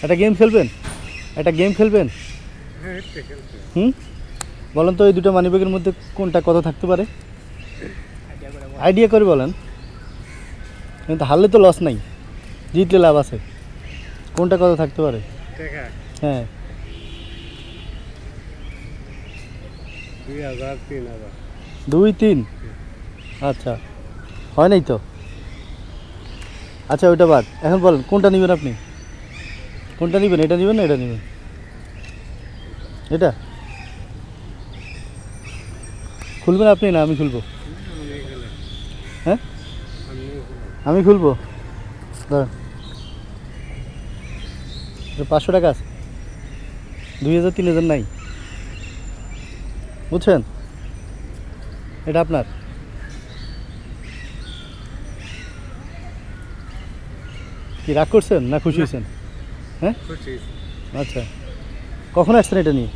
একটা গেম খেলবেন? একটা গেম খেলবেন? বলেন তো এই দুটো মানিব্যাগের মধ্যে কোনটা কত থাকতে পারে? আইডিয়া করে বলেন, কিন্তু হারলে তো লস নাই, জিতলে লাভ আছে। কোনটা কত থাকতে পারে? হ্যাঁ, 2-3। আচ্ছা, হয় নাই তো। আচ্ছা ওইটা বাদ, এখন বলেন কোনটা নেবেন আপনি? কোনটা নেবেন? এটা নেবেন না এটা নেবেন? এটা খুলবেন আপনি না আমি খুলবো? হ্যাঁ, আমি খুলবো। ধরেন 500 টাকা আছে, 2000 3000 নাই, বুঝছেন? এটা আপনার। কি রাগ করছেন না খুশি হয়েছেন? হ্যাঁ, আচ্ছা, কখন আসছেন এটা নিয়ে?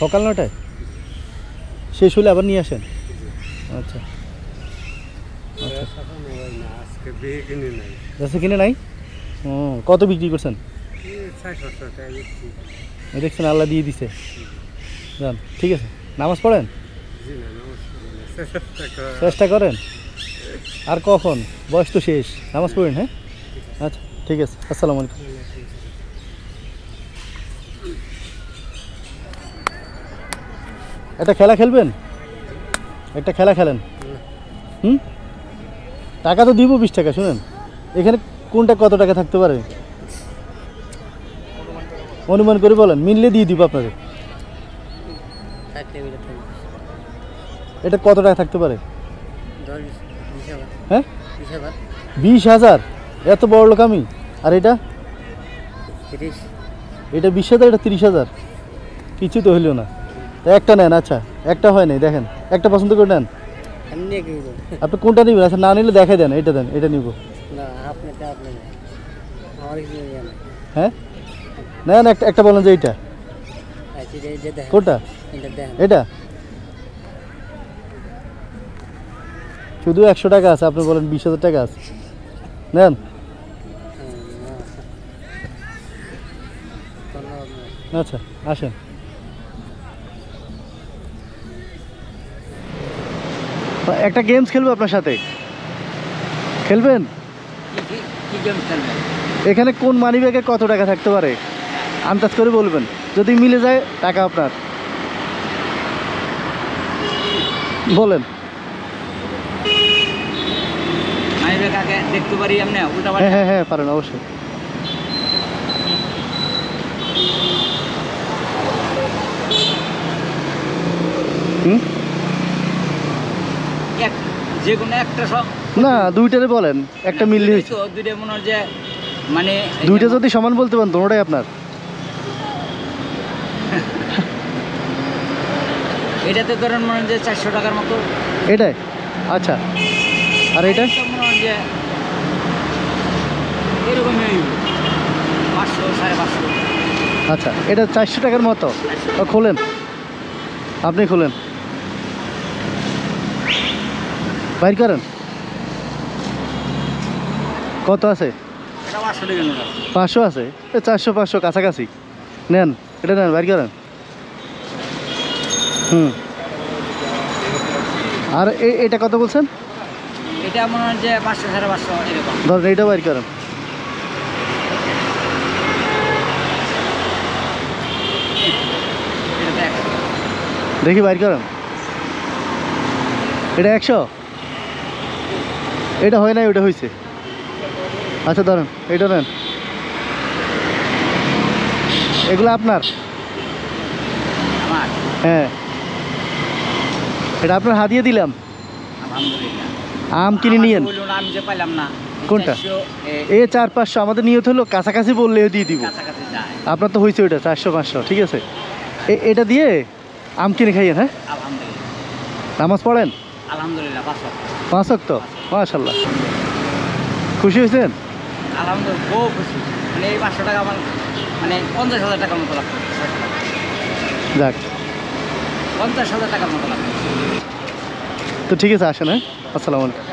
সকাল 9টায় শেষ হলে আবার নিয়ে আসেন? আচ্ছা আচ্ছা, কিনে নাই? ও, কত বিক্রি করছেন? দেখছেন, আল্লাহ দিয়ে দিছে। যান, ঠিক আছে। নামাজ পড়েন? চেষ্টা করেন। আর কখন, বয়স তো শেষ, নামাজ পড়েন। হ্যাঁ, আচ্ছা ঠিক আছে, আসসালামু আলাইকুম। একটা খেলা খেলবেন? একটা খেলা খেলেন। টাকা তো দিব 20 টাকা। শুনেন, এখানে কোনটা কত টাকা থাকতে পারে অনুমান করে বলেন, মিললে দিয়ে দিব আপনাদের। এটা কত টাকা থাকতে পারে? হ্যাঁ, 20,000। এত বড় লোক আমি। আর এটা? এটা 20,000, এটা 30,000। কিছু তো হইল না। তা একটা নেন। আচ্ছা, একটা হয় নাই, দেখেন একটা পছন্দ করে নেন। আপনি কোনটা নেবেন? আচ্ছা, না নিলে দেখাই দেন, এটা দেন, এটা নিব। হ্যাঁ, নেন একটা বলেন যে এইটা কোনটা? এটা শুধু 100 টাকা আছে, আপনি বলেন 20,000 টাকা আছে, নেন। আচ্ছা, আসেন। একটা গেমস খেলবো আপনার সাথে, খেলবেন? এখানে কোন মানিব্যাগে কত টাকা থাকতে পারে আন্দাজ করে বলবেন, যদি মিলে যায় টাকা আপনার। বলেন। দেখতে পারি এমনি? হ্যাঁ হ্যাঁ হ্যাঁ, পারেন অবশ্যই। যে কোনো একটা না, দুইটারে বলেন, একটা মিললে হয়েছে। দুইটা মনে হয় যে মানে দুইটা যদি সমান বলতে পারেন, দুটোটাই আপনার। এটাতে ধরেন মনে হয় যে 400 টাকার মতো। এটাই? আচ্ছা, আর এটা মনে হয় যে এরকমই 500 550। আচ্ছা, এটা 400 টাকার মতো। খোলেন, আপনি খোলেন, বাইর করেন। কত আছে? 500 আছে। 400 500 কাছাকাছি। নেন, এটা নেন, বাইর করেন। আর এটা কত বলছেন? এটা মনে হয় যে 500 550 এরকম। ধরেন এইটা বাইর করেন। দেখি বাইর করেন। এটা 100। এটা হয় নাই, ওটা হয়েছে। আচ্ছা ধরেন, এটা নেন। এগুলো আপনার? হ্যাঁ, এটা আপনার হাতিয়ে দিলাম। আম কিনে নিয়েন। কোনটা? 400-500 আমাদের নিয়ত হলো কাছাকাছি বললে দিয়ে দিব। আপনার তো হয়েছে ওইটা 400 500, ঠিক আছে। এটা দিয়ে আম কিনে খাইয়েন। হ্যাঁ, নামাজ পড়েন? আলহামদুলিল্লাহ 5 ওয়াক্ত। মাশাআল্লাহ, খুশি হয়েছেন? আলহামদুলিল্লাহ, খুব খুশি। মানে এই 500 টাকা আমার মানে 50,000 টাকার মতো লাগবে। যাক, 50,000 টাকার মতো লাগবে। তো ঠিক আছে, আসেন। হ্যাঁ, আসসালামু আলাইকুম।